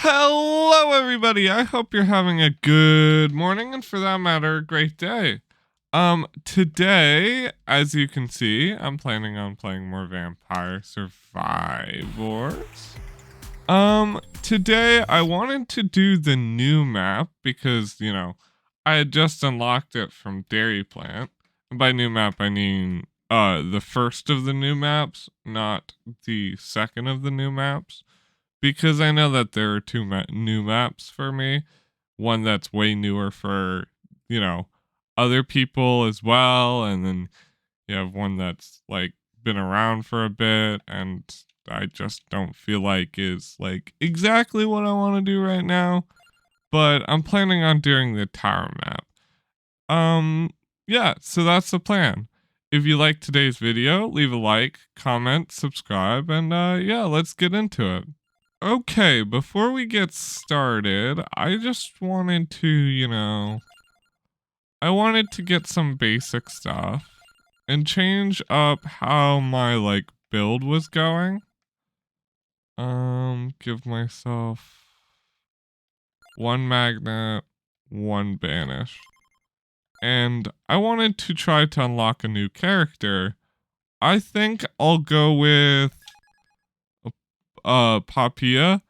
Hello, everybody. I hope you're having a good morning and, for that matter, a great day. Today, as you can see, I'm planning on playing more Vampire Survivors. Today I wanted to do the new map because, I had just unlocked it from Dairy Plant. And by new map, I mean, the first of the new maps, not the second of the new maps. Because I know that there are two new maps for me. One that's way newer for, other people as well. And then you have one that's like been around for a bit and I just don't feel like is like exactly what I want to do right now. But I'm planning on doing the tower map. Yeah, so that's the plan. If you like today's video, leave a like, comment, subscribe, and yeah, let's get into it. Okay, before we get started, I just wanted to, I wanted to get some basic stuff and change up how my like build was going. Give myself one magnet, one banish. And I wanted to try to unlock a new character. I think I'll go with Papia.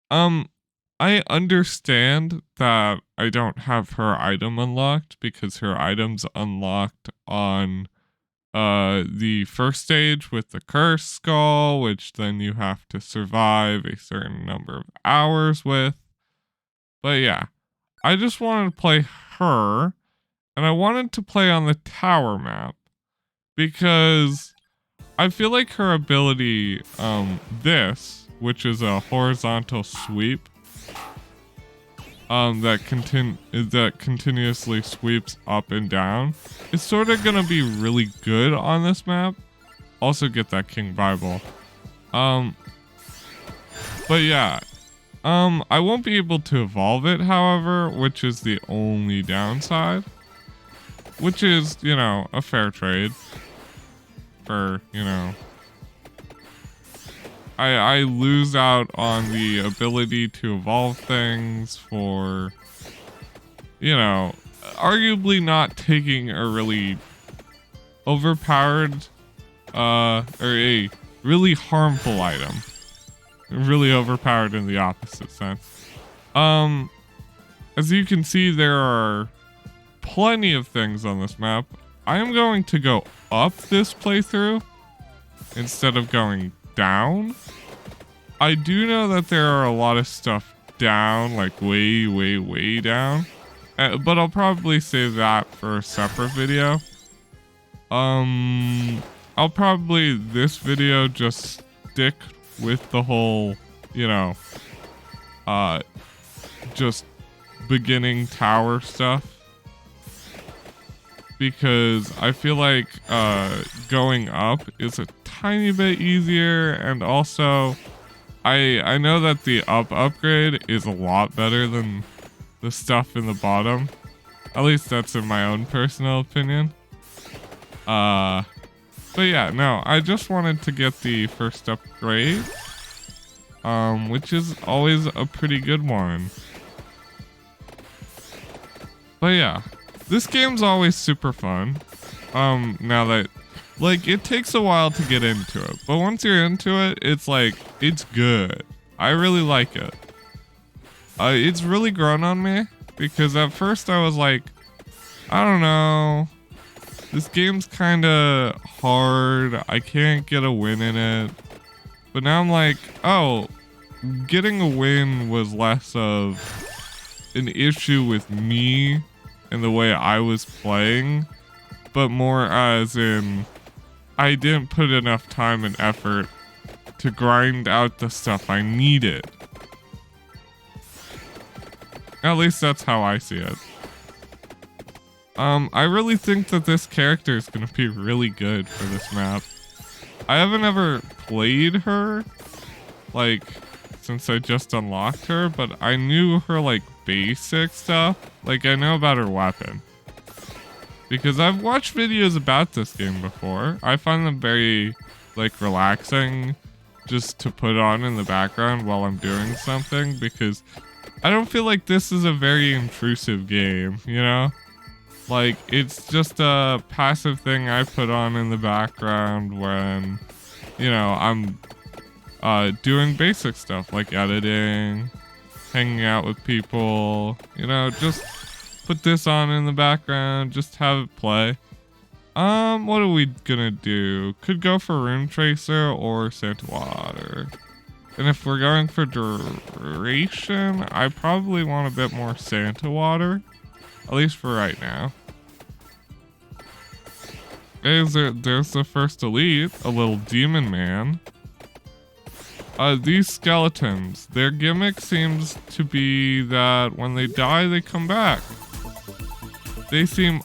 I understand that I don't have her item unlocked because her item's unlocked on the first stage with the curse skull, which then you have to survive a certain number of hours with. But yeah, I just wanted to play her, and I wanted to play on the tower map because I feel like her ability, which is a horizontal sweep, that continuously sweeps up and down, is sort of gonna be really good on this map. Also get that King Bible. But yeah, I won't be able to evolve it, however, which is the only downside. Which is, a fair trade for, I lose out on the ability to evolve things for, arguably not taking a really overpowered, or a really harmful item. Really overpowered in the opposite sense. As you can see, there are plenty of things on this map. I am going to go up this playthrough instead of going down. I do know that there are a lot of stuff down, like way, way, way down. But I'll probably save that for a separate video. I'll probably, this video, just stick with the whole, just beginning tower stuff. Because I feel like going up is a tiny bit easier, and also I know that the up upgrade is a lot better than the stuff in the bottom. At least that's in my own personal opinion. But yeah, no, I just wanted to get the first upgrade, which is always a pretty good one. But yeah. This game's always super fun. Now that, like, it takes a while to get into it, but once you're into it, it's like, it's good. I really like it. It's really grown on me because at first I was like, I don't know, this game's kind of hard. I can't get a win in it. But now I'm like, oh, getting a win was less of an issue with me and the way I was playing, but more as in I didn't put enough time and effort to grind out the stuff I needed. At least that's how I see it. I really think that this character is going to be really good for this map. I haven't ever played her, like, since I just unlocked her, but I knew her, like, basic stuff. Like, I know about her weapon. Because I've watched videos about this game before. I find them very, like, relaxing. just to put on in the background while I'm doing something, because I don't feel like this is a very intrusive game, you know? Like, it's just a passive thing I put on in the background when, you know, I'm doing basic stuff like editing, hanging out with people, you know, just put this on in the background, just have it play. What are we gonna do? Could go for Room Tracer or Santa Water. And if we're going for duration, I probably want a bit more Santa Water. At least for right now. There's the first elite, a little demon man. These skeletons, their gimmick seems to be that when they die, they come back. They seem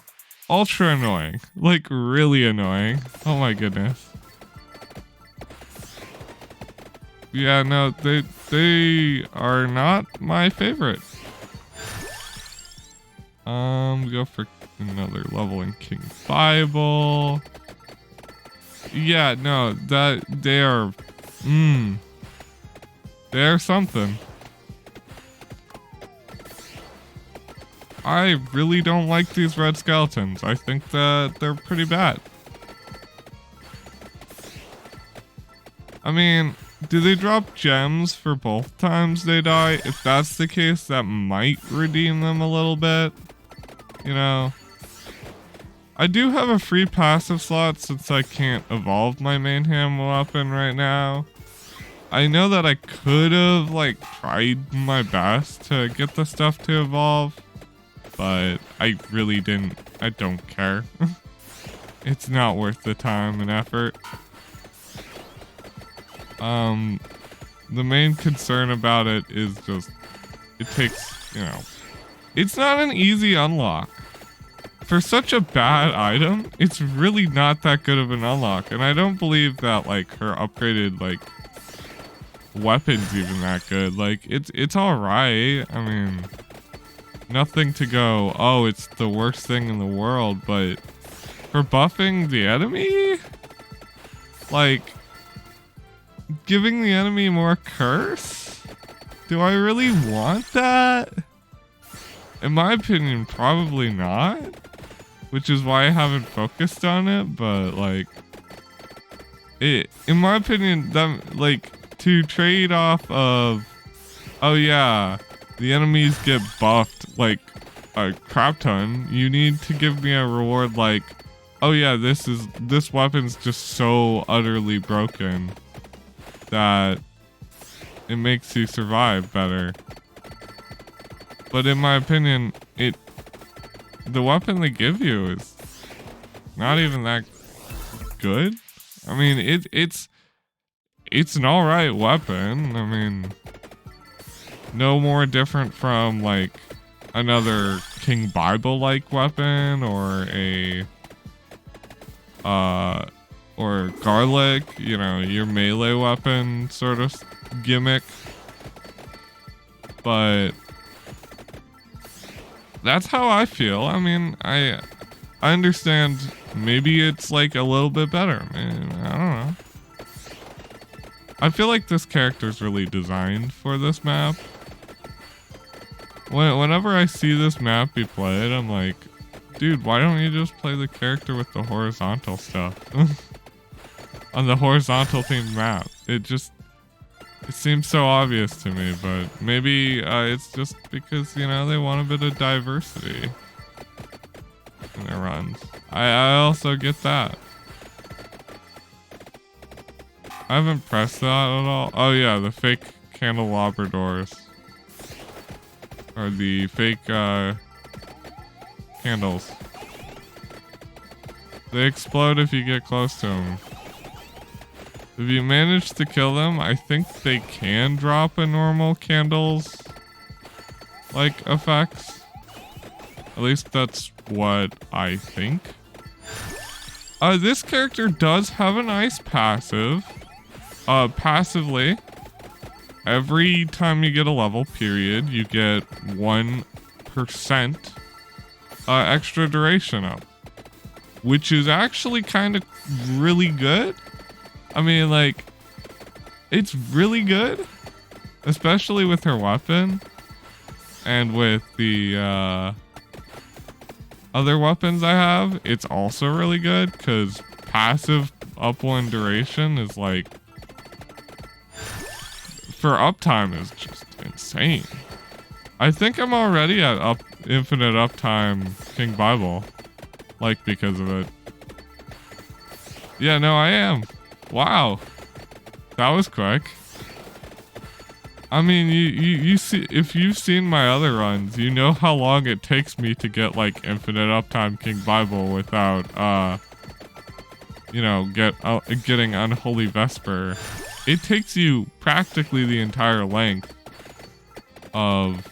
ultra annoying, like really annoying. Oh my goodness. Yeah, no, they are not my favorite. Go for another level in King Bible. Yeah, no, that they're something. I really don't like these red skeletons. I think that they're pretty bad. I mean, do they drop gems for both times they die? If that's the case, that might redeem them a little bit. You know, I do have a free passive slot since I can't evolve my main hand weapon right now. I know that I could have like tried my best to get the stuff to evolve, but I really didn't. I don't care. It's not worth the time and effort. The main concern about it is just, it takes, you know, it's not an easy unlock. For such a bad item, it's really not that good of an unlock. And I don't believe that like her upgraded like weapon's even that good. Like it's alright. I mean, nothing to go, oh, it's the worst thing in the world, but for buffing the enemy, like giving the enemy more curse? Do I really want that? In my opinion, probably not. Which is why I haven't focused on it, but like, in my opinion, that like to trade off of, oh yeah, the enemies get buffed like a crap ton, you need to give me a reward like, oh yeah, this weapon's just so utterly broken that it makes you survive better. But in my opinion, the weapon they give you is not even that good. I mean, it's an alright weapon. I mean, no more different from like another King Bible-like weapon or a or garlic, you know, your melee weapon sort of gimmick. But that's how I feel. I mean, I understand maybe it's like a little bit better. I mean, I don't know. I feel like this character's really designed for this map. Whenever I see this map be played, I'm like, dude, why don't you just play the character with the horizontal stuff? On the horizontal themed map. It seems so obvious to me, but maybe it's just because, you know, they want a bit of diversity in their runs. I also get that. I haven't pressed that at all. Oh yeah, the fake candelabra doors. Or the fake candles. They explode if you get close to them. If you manage to kill them, I think they can drop a normal candles like effects. At least that's what I think. This character does have a nice passive. Passively, every time you get a level period, you get 1% extra duration up, which is actually kind of really good. I mean, like, it's really good, especially with her weapon and with the other weapons I have. It's also really good because passive up one duration is like, for uptime is just insane. I think I'm already at infinite uptime King Bible, like because of it. Yeah, no, I am. Wow, that was quick. I mean, you see, if you've seen my other runs, you know how long it takes me to get like infinite uptime King Bible without you know, getting Unholy Vesper. It takes you practically the entire length of,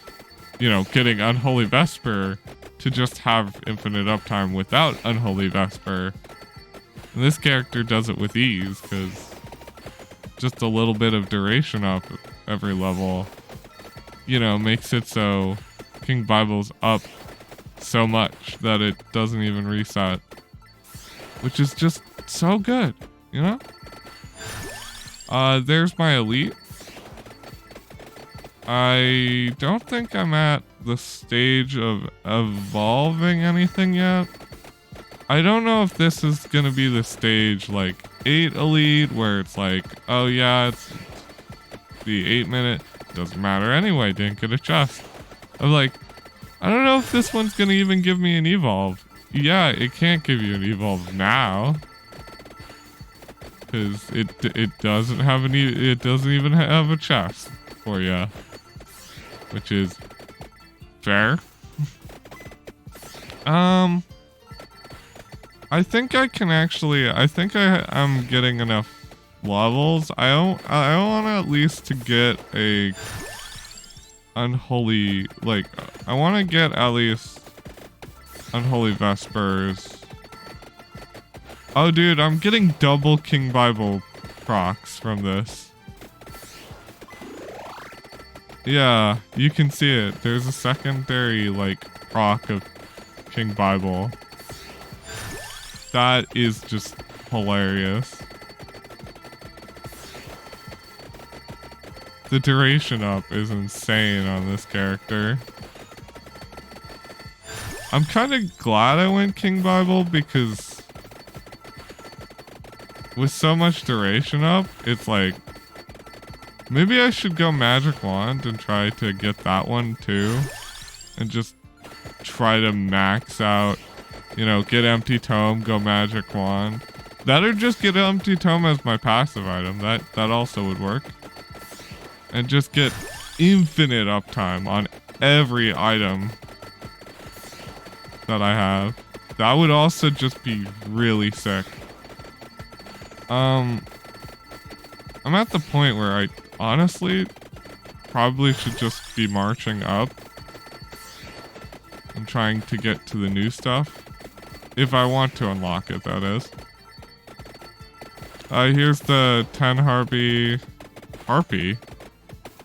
you know, getting Unholy Vesper to just have infinite uptime without Unholy Vesper. And this character does it with ease because just a little bit of duration up every level, you know, makes it so King Bible's up so much that it doesn't even reset, which is just so good, you know? There's my elite. I don't think I'm at the stage of evolving anything yet. I don't know if this is gonna be the stage like 8 elite where it's like, oh yeah, it's the 8-minute, doesn't matter anyway, didn't get a chest. I'm like, I don't know if this one's gonna even give me an evolve. Yeah, it can't give you an evolve now, because it doesn't have it doesn't even have a chest for you, which is fair. I think I can actually, I think I'm getting enough levels. I want at least to get a unholy, like, I want to get at least Unholy Vespers. Oh dude, I'm getting double King Bible procs from this. Yeah, you can see it. There's a secondary like proc of King Bible. That is just hilarious. The duration up is insane on this character. I'm kind of glad I went King Bible because with so much duration up, it's like, maybe I should go Magic Wand and try to get that one too. And just try to max out, you know, get Empty Tome, go Magic Wand. That or just get Empty Tome as my passive item. That also would work. And just get infinite uptime on every item that I have. That would also just be really sick. I'm at the point where I honestly probably should just be marching up and trying to get to the new stuff. If I want to unlock it, that is. Here's the 10 Harpy.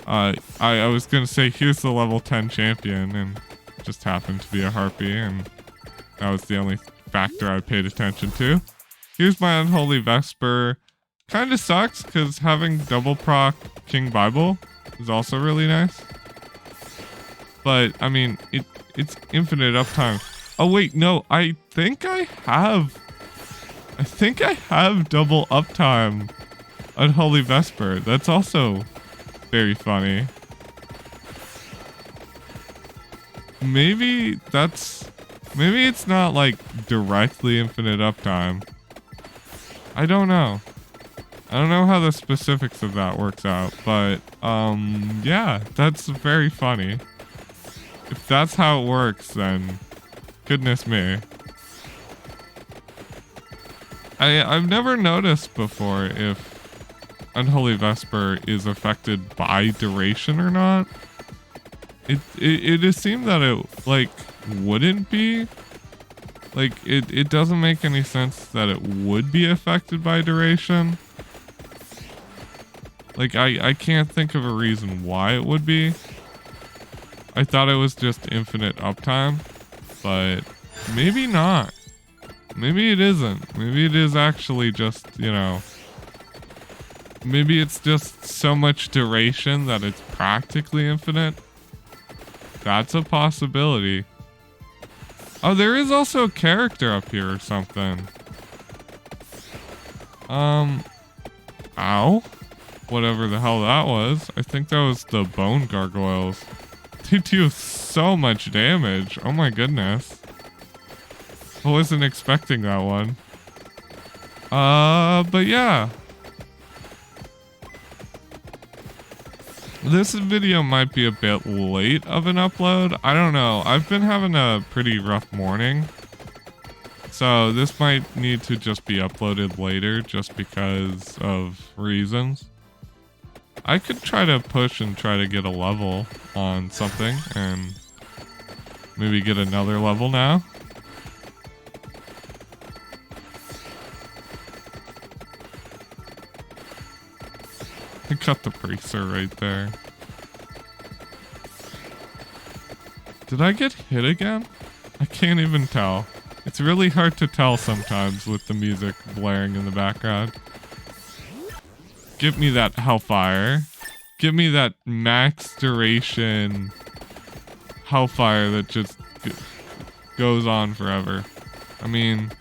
I was gonna say here's the level 10 champion, and just happened to be a Harpy, and that was the only factor I paid attention to. Here's my Unholy Vesper. Kinda sucks, because having double proc King Bible is also really nice. But, I mean, it's infinite uptime. Oh wait, no, I think I have double uptime Unholy Vesper. That's also very funny. Maybe it's not like directly infinite uptime. I don't know. I don't know how the specifics of that works out, but yeah, that's very funny. If that's how it works, then goodness me. I've never noticed before if Unholy Vesper is affected by duration or not. It just seemed that it like wouldn't be. Like it doesn't make any sense that it would be affected by duration. Like I can't think of a reason why it would be. I thought it was just infinite uptime, but maybe not. Maybe it isn't. Maybe it is actually just, you know, Maybe it's just so much duration that it's practically infinite. That's a possibility. Oh, there is also a character up here or something. Ow. Whatever the hell that was. I think that was the bone gargoyles. They do so much damage. Oh my goodness. I wasn't expecting that one. But yeah. This video might be a bit late of an upload. I don't know. I've been having a pretty rough morning. So this might need to just be uploaded later just because of reasons. I could try to push and try to get a level on something and maybe get another level now. I cut the bracer right there. Did I get hit again? I can't even tell. It's really hard to tell sometimes with the music blaring in the background. Give me that hellfire. Give me that max duration hellfire that just goes on forever. I mean,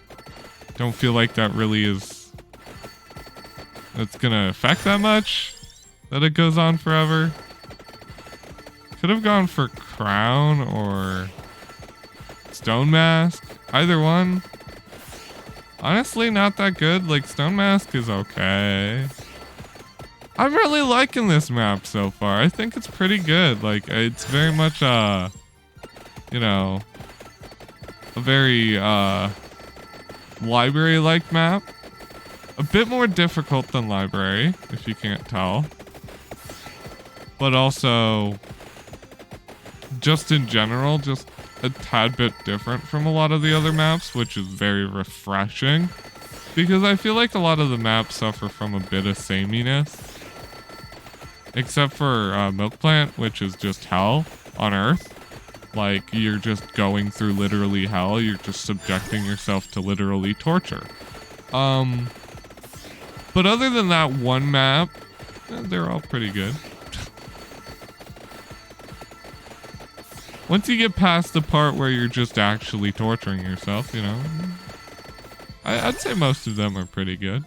don't feel like that really is... That's gonna affect that much? That it goes on forever? Could have gone for crown or stone mask. Either one. Honestly, not that good. Like, stone mask is okay. I'm really liking this map so far. I think it's pretty good. Like, it's very much, you know, a very, library-like map. A bit more difficult than library, if you can't tell. But also, just in general, just a tad bit different from a lot of the other maps, which is very refreshing. Because I feel like a lot of the maps suffer from a bit of sameness. Except for Milk Plant, which is just hell on Earth. Like, you're just going through literally hell. You're just subjecting yourself to literally torture. But other than that one map, they're all pretty good. Once you get past the part where you're just actually torturing yourself, you know, I'd say most of them are pretty good.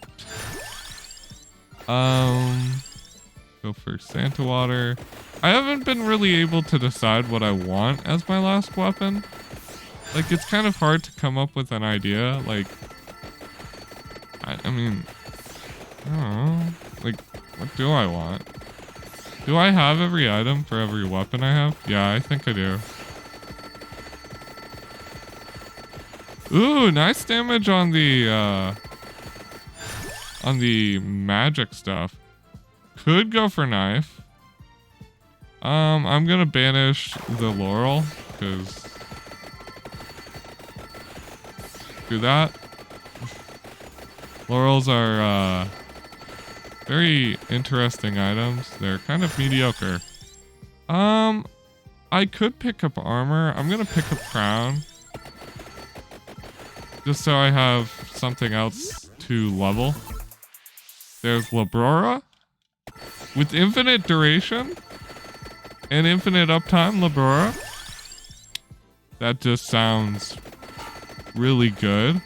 Go for Santa Water. I haven't been really able to decide what I want as my last weapon. Like, it's kind of hard to come up with an idea. Like, I mean, I don't know. Like, what do I want? Do I have every item for every weapon I have? Yeah, I think I do. Ooh, nice damage on the magic stuff. Could go for knife. I'm gonna banish the laurel, because do that. Laurels are very interesting items. They're kind of mediocre. I could pick up armor. I'm gonna pick up crown. Just so I have something else to level. There's Labrora. With infinite duration and infinite uptime, Labrora. That just sounds really good.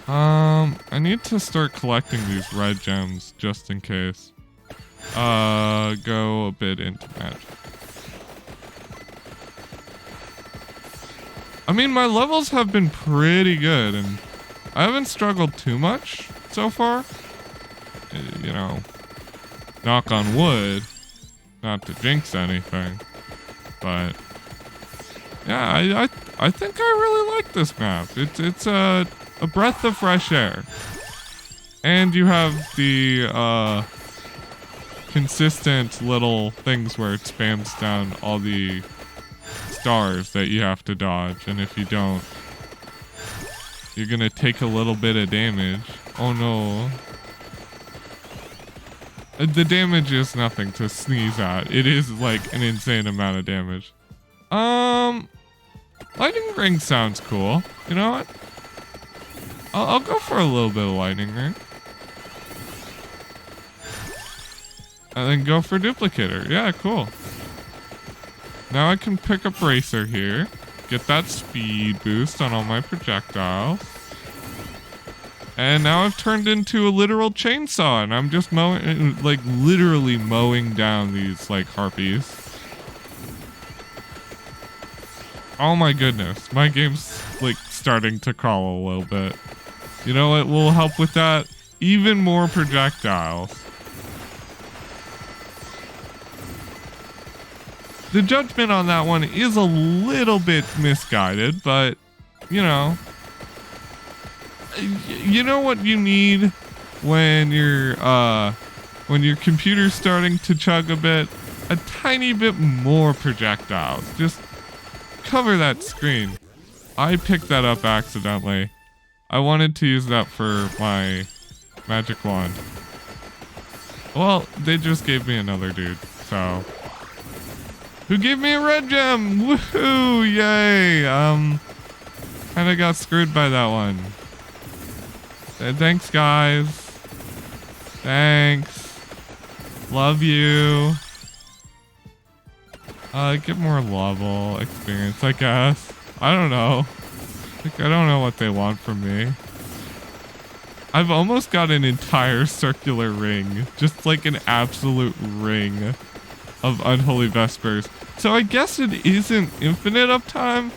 I need to start collecting these red gems just in case. Go a bit into magic. I mean, my levels have been pretty good, and I haven't struggled too much so far. You know, knock on wood, not to jinx anything, but yeah, I think I really like this map. It's a breath of fresh air, and you have the consistent little things where it spams down all the stars that you have to dodge, and if you don't, you're gonna take a little bit of damage. Oh no. The damage is nothing to sneeze at. It is like an insane amount of damage. Lightning ring sounds cool. You know what? I'll go for a little bit of lightning ring. And then go for duplicator. Yeah, cool. Now I can pick up racer here. Get that speed boost on all my projectiles. And now I've turned into a literal chainsaw, and I'm just mowing, like literally mowing down these like harpies. Oh my goodness, my game's like starting to crawl a little bit. You know what will help with that? Even more projectiles. The judgment on that one is a little bit misguided, but you know what you need when your computer's starting to chug a bit? A tiny bit more projectiles. Just cover that screen. I picked that up accidentally. I wanted to use that for my magic wand. Well, they just gave me another dude, so. Who gave me a red gem? Woohoo! Yay! Kinda got screwed by that one. Thanks, guys. Thanks. Love you. Get more level experience, I guess. I don't know. Like, I don't know what they want from me. I've almost got an entire circular ring. Just like an absolute ring of Unholy Vespers. So I guess it isn't infinite uptime.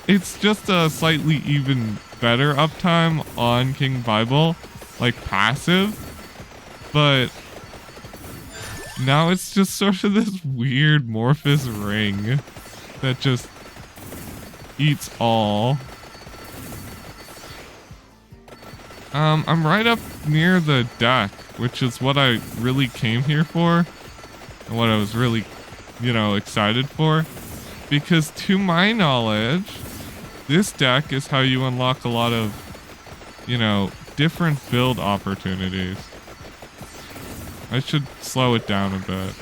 It's just a slightly even better uptime on King Bible, like passive. But now it's just sort of this weird Morphous ring that just eats all. I'm right up near the deck, which is what I really came here for. And what I was really, excited for. Because to my knowledge, this deck is how you unlock a lot of, different build opportunities. I should slow it down a bit.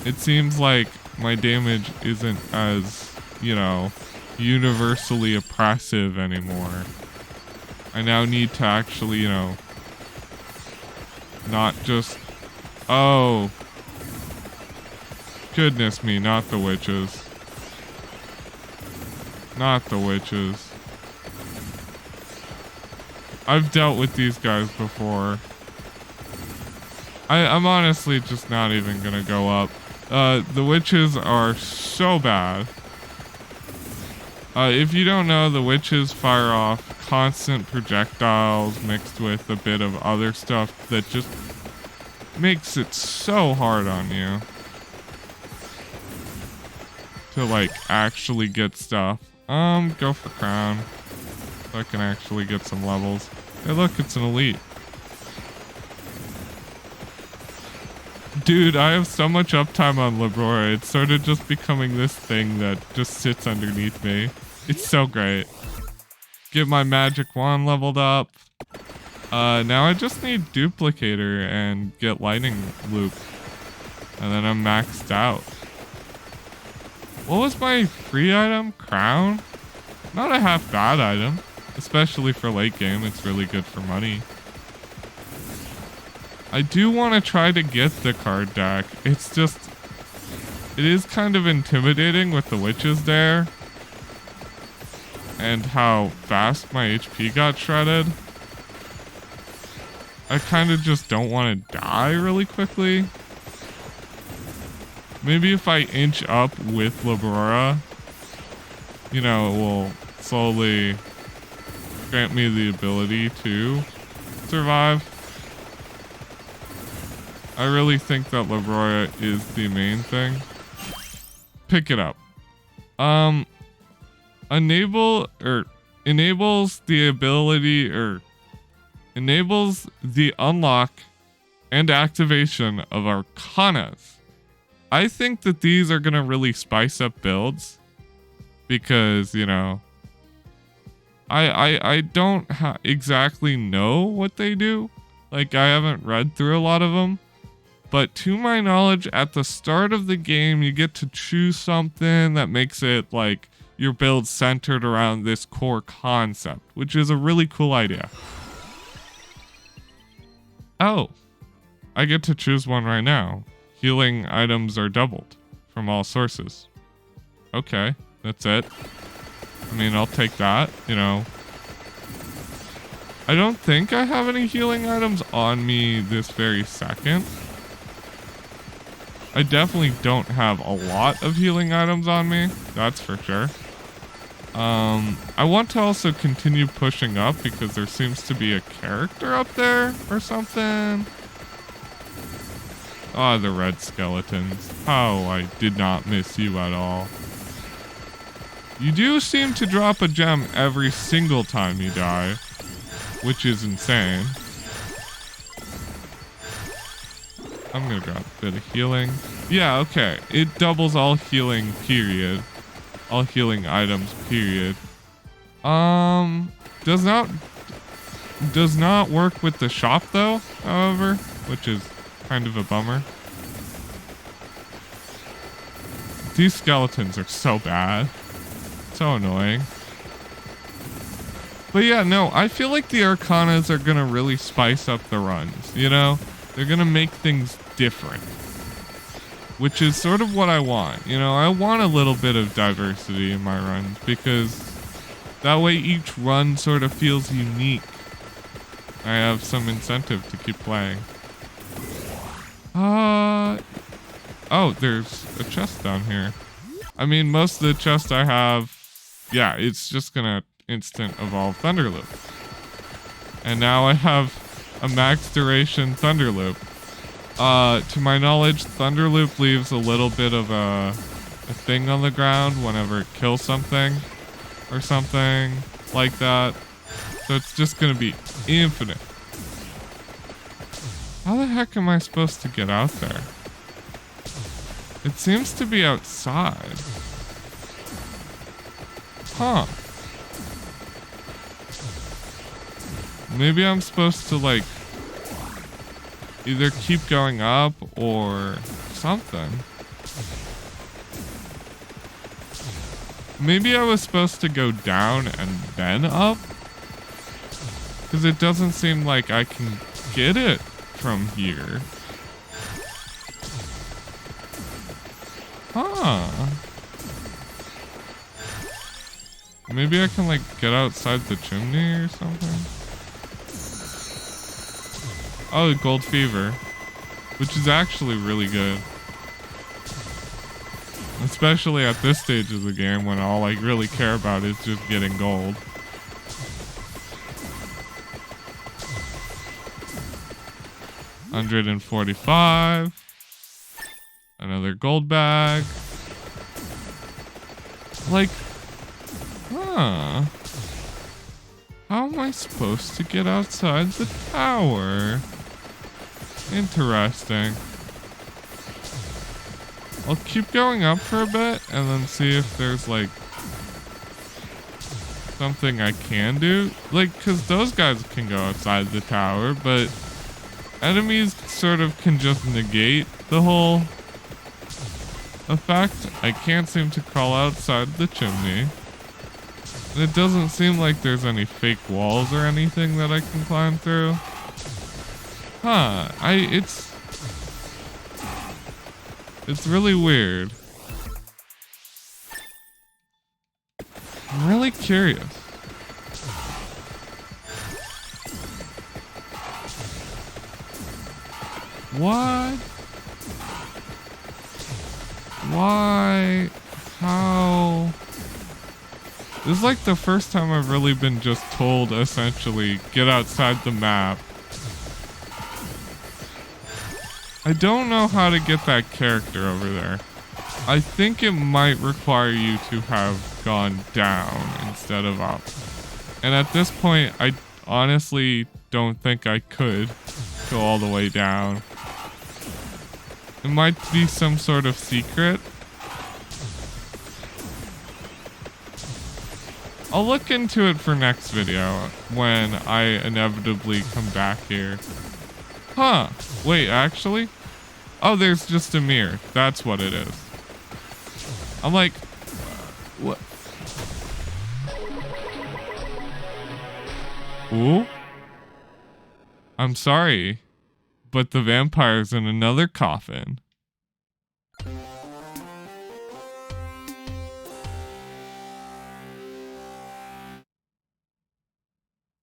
It seems like my damage isn't as, universally oppressive anymore. I now need to actually, not just... Oh. Goodness me, not the witches. Not the witches. I've dealt with these guys before. I'm honestly just not even gonna go up. The witches are so bad. If you don't know, the witches fire off constant projectiles mixed with a bit of other stuff that just makes it so hard on you to like actually get stuff. Go for crown so I can actually get some levels. Hey look, it's an elite. Dude, I have so much uptime on Lebrora. It's sort of just becoming this thing that just sits underneath me. It's so great. Get my magic wand leveled up. Now I just need duplicator and get lightning loop. And then I'm maxed out. What was my free item? Crown? Not a half bad item. Especially for late game, it's really good for money. I do want to try to get the card deck. It's just... It is kind of intimidating with the witches there. And how fast my HP got shredded. I kind of just don't want to die really quickly. Maybe if I inch up with Lebrora, it will slowly grant me the ability to survive. I really think that Lebrora is the main thing. Pick it up. Enables the ability enables the unlock and activation of Arcanas. I think that these are gonna really spice up builds because, I don't exactly know what they do. Like, I haven't read through a lot of them. But to my knowledge, at the start of the game, you get to choose something that makes it, like, your build centered around this core concept, which is a really cool idea. Oh, I get to choose one right now. Healing items are doubled from all sources. Okay, that's it. I mean, I'll take that, you know. I don't think I have any healing items on me this very second. I definitely don't have a lot of healing items on me, that's for sure. I want to also continue pushing up because there seems to be a character up there or something. Ah, the red skeletons. How I did not miss you at all. You do seem to drop a gem every single time you die, which is insane. I'm gonna grab a bit of healing. Yeah, okay. It doubles all healing, period. All healing items, period. Does not work with the shop though, however, which is kind of a bummer. These skeletons are so bad. So annoying. But yeah, no, I feel like the Arcanas are gonna really spice up the runs, you know? They're gonna make things different. Which is sort of what I want. You know, I want a little bit of diversity in my runs because that way each run sort of feels unique. I have some incentive to keep playing. Oh, there's a chest down here. I mean, most of the chests I have, yeah, it's just gonna instant evolve Thunderloop. And now I have a max duration Thunderloop. To my knowledge, Thunderloop leaves a little bit of a thing on the ground whenever it kills something or something like that. So it's just gonna be infinite. How the heck am I supposed to get out there? It seems to be outside. Huh. Maybe I'm supposed to like either keep going up or something. Maybe I was supposed to go down and then up? Because it doesn't seem like I can get it from here. Huh. Maybe I can like get outside the chimney or something? Oh, Gold Fever, which is actually really good. Especially at this stage of the game when all I really care about is just getting gold. $145. Another gold bag. Like, huh. How am I supposed to get outside the tower? Interesting. I'll keep going up for a bit and then see if there's like something I can do. Like, cause those guys can go outside the tower, but enemies sort of can just negate the whole effect. I can't seem to crawl outside the chimney. And it doesn't seem like there's any fake walls or anything that I can climb through. Huh, it's really weird. I'm really curious. What? Why? How? This is like the first time I've really been just told, essentially, get outside the map. I don't know how to get that character over there. I think it might require you to have gone down instead of up. And at this point, I honestly don't think I could go all the way down. It might be some sort of secret. I'll look into it for next video when I inevitably come back here. Huh. Wait, actually? Oh, there's just a mirror. That's what it is. I'm like, what? Ooh. I'm sorry, but the vampire's in another coffin.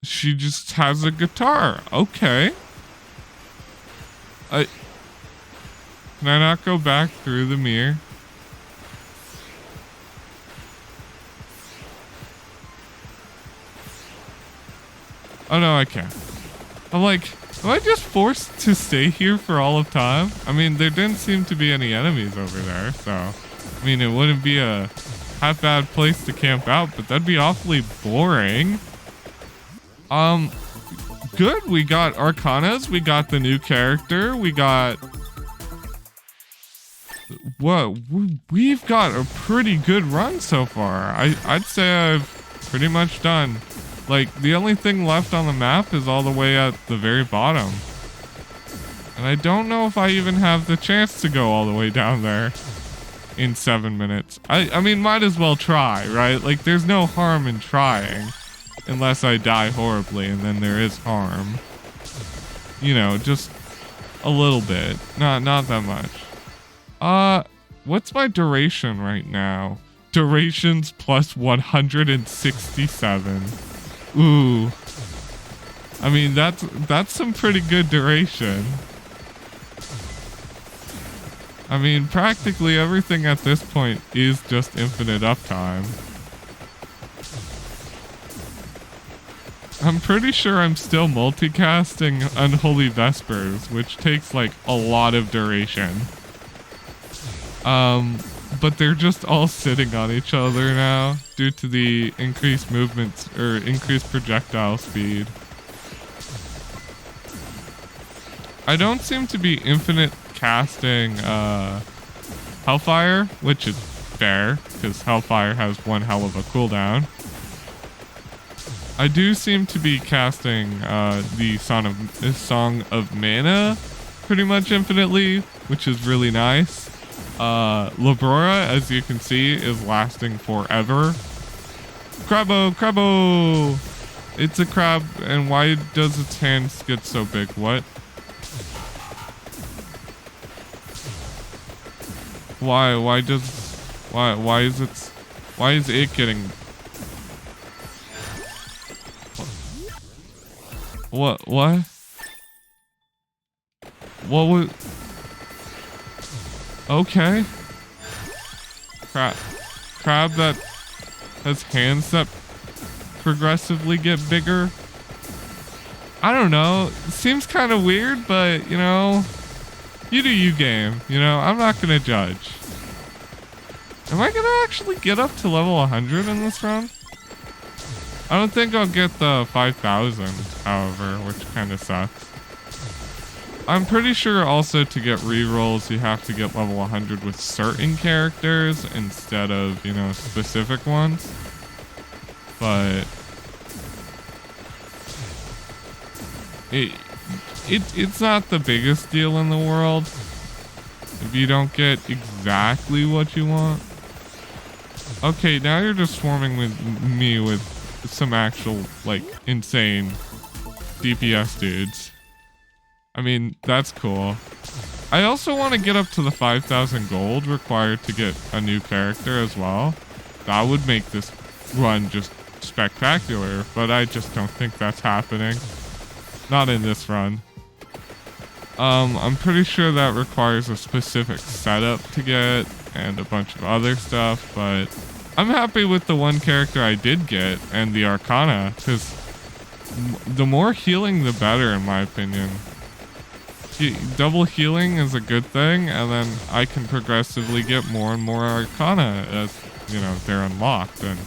She just has a guitar. Okay. Can I not go back through the mirror? Oh no, I can't. I'm like, am I just forced to stay here for all of time? I mean, there didn't seem to be any enemies over there, so I mean, it wouldn't be a half bad place to camp out, but that'd be awfully boring. Good. We got Arcanas. We got the new character. We got what? We've got a pretty good run so far. I'd say I've pretty much done. Like, the only thing left on the map is all the way at the very bottom. And I don't know if I even have the chance to go all the way down there in 7 minutes. I mean, might as well try, right? Like, there's no harm in trying. Unless I die horribly, and then there is harm. You know, just a little bit. Not that much. What's my duration right now? Durations plus 167. Ooh. I mean, that's some pretty good duration. I mean, practically everything at this point is just infinite uptime. I'm pretty sure I'm still multicasting Unholy Vespers, which takes like a lot of duration. But they're just all sitting on each other now due to the increased movements or increased projectile speed. I don't seem to be infinite casting Hellfire, which is fair because Hellfire has one hell of a cooldown. I do seem to be casting the Song of Mana pretty much infinitely, which is really nice. Labrora, as you can see, is lasting forever. Crabbo! It's a crab, and why does its hands get so big? What? Why is it getting... What? What was... Okay. Crab that has hands that progressively get bigger. I don't know. It seems kind of weird, but, you know, you do you, game. You know, I'm not going to judge. Am I going to actually get up to level 100 in this run? I don't think I'll get the 5,000, however, which kind of sucks. I'm pretty sure also to get rerolls, you have to get level 100 with certain characters instead of, you know, specific ones. But it's not the biggest deal in the world if you don't get exactly what you want. Okay, now you're just swarming with me with some actual, like, insane DPS dudes. I mean, that's cool. I also want to get up to the 5,000 gold required to get a new character as well. That would make this run just spectacular, but I just don't think that's happening. Not in this run. I'm pretty sure that requires a specific setup to get and a bunch of other stuff, but I'm happy with the one character I did get and the Arcana, because the more healing the better, in my opinion. Double healing is a good thing, and then I can progressively get more and more Arcana as, you know, they're unlocked, and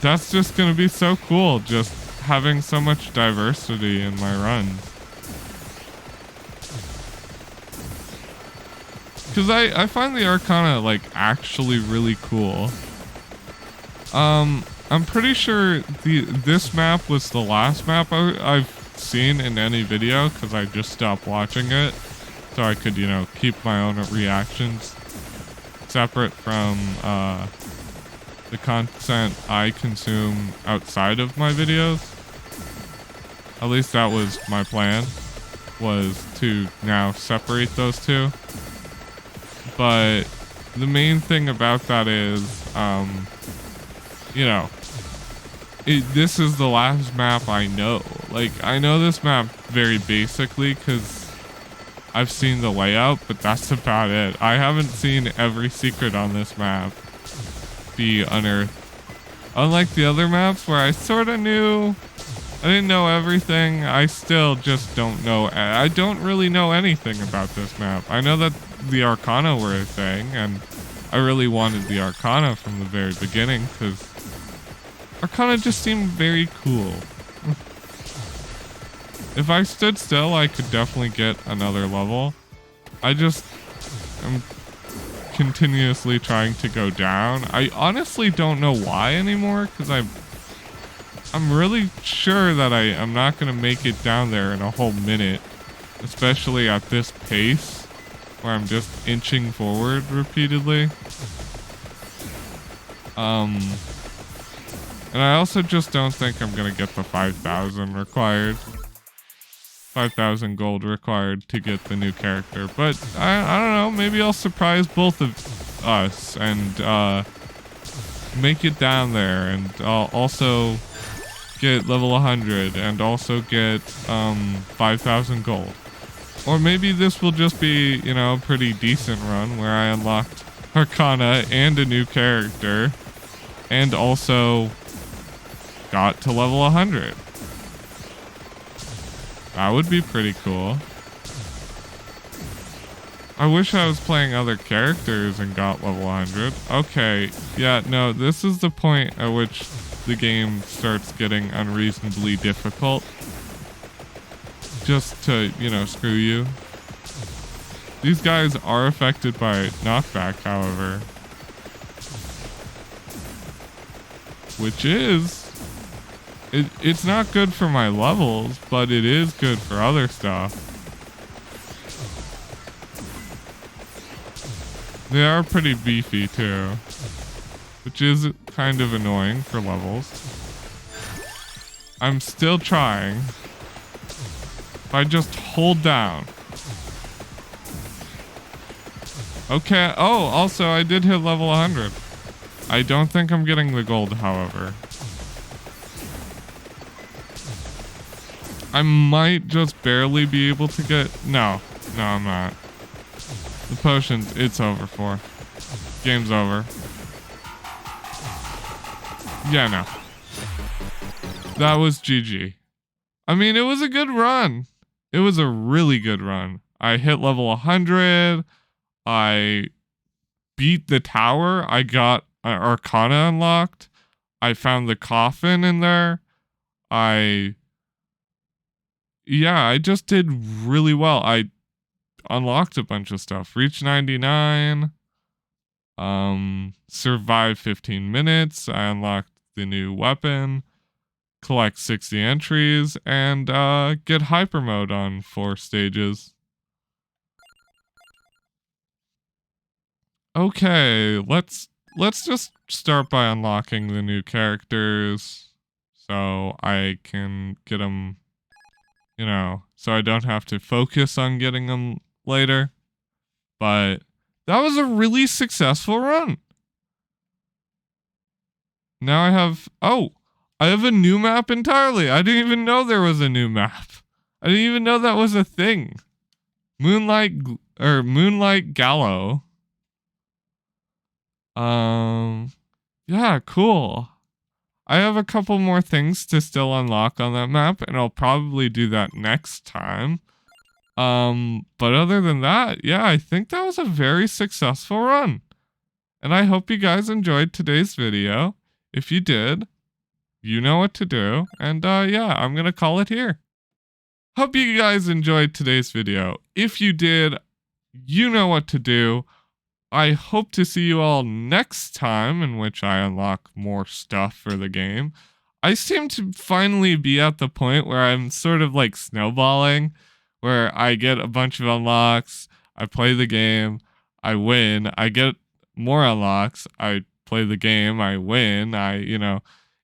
that's just gonna be so cool, just having so much diversity in my runs. Because I find the Arcana, like, actually really cool. I'm pretty sure this map was the last map I've seen in any video, because I just stopped watching it so I could, you know, keep my own reactions separate from the content I consume outside of my videos. At least that was my plan, was to now separate those two. But the main thing about that is, you know, this is the last map I know. Like, I know this map very basically because I've seen the layout, but that's about it. I haven't seen every secret on this map be unearthed. Unlike the other maps where I sort of knew, I didn't know everything. I still just don't know. I don't really know anything about this map. I know that the Arcana were a thing, and I really wanted the Arcana from the very beginning because Arcana just seemed very cool. If I stood still, I could definitely get another level. I just am continuously trying to go down. I honestly don't know why anymore, because I'm really sure that I'm not going to make it down there in a whole minute, especially at this pace where I'm just inching forward repeatedly. And I also just don't think I'm going to get the 5,000 required. 5,000 gold required to get the new character. But I don't know, maybe I'll surprise both of us and make it down there, and I'll also get level 100 and also get 5,000 gold. Or maybe this will just be, you know, a pretty decent run where I unlocked Arcana and a new character and also got to level 100. That would be pretty cool. I wish I was playing other characters and got level 100. Okay, yeah, no, this is the point at which the game starts getting unreasonably difficult. Just to, you know, screw you. These guys are affected by knockback, however. Which is... It's not good for my levels, but it is good for other stuff. They are pretty beefy too, which is kind of annoying for levels. I'm still trying. If I just hold down. Okay, oh, also I did hit level 100. I don't think I'm getting the gold, however. I might just barely be able to get... No, I'm not. The potions, it's over for. Game's over. Yeah, no. That was GG. I mean, it was a good run. It was a really good run. I hit level 100. I beat the tower. I got Arcana unlocked. I found the coffin in there. Yeah, I just did really well. I unlocked a bunch of stuff. Reached 99. Survived 15 minutes. I unlocked the new weapon. Collect 60 entries. And get hyper mode on 4 stages. Okay, let's just start by unlocking the new characters. So I can get them... You know, so I don't have to focus on getting them later. But that was a really successful run. Now I have... Oh, I have a new map entirely. I didn't even know there was a new map. I didn't even know that was a thing. Moonlight Gallo. Yeah, cool. I have a couple more things to still unlock on that map, and I'll probably do that next time. But other than that, yeah, I think that was a very successful run. And I hope you guys enjoyed today's video. If you did, you know what to do. And yeah, I'm gonna call it here. Hope you guys enjoyed today's video. If you did, you know what to do. I hope to see you all next time, in which I unlock more stuff for the game. I seem to finally be at the point where I'm sort of like snowballing, where I get a bunch of unlocks, I play the game, I win, I get more unlocks, I play the game, I win.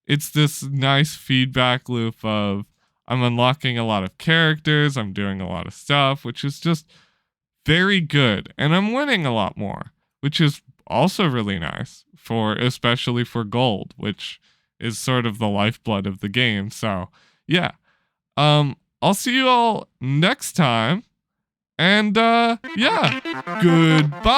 It's this nice feedback loop of I'm unlocking a lot of characters, I'm doing a lot of stuff, which is just very good. And I'm winning a lot more, which is also really nice especially for gold, which is sort of the lifeblood of the game. So yeah. I'll see you all next time. And yeah, goodbye.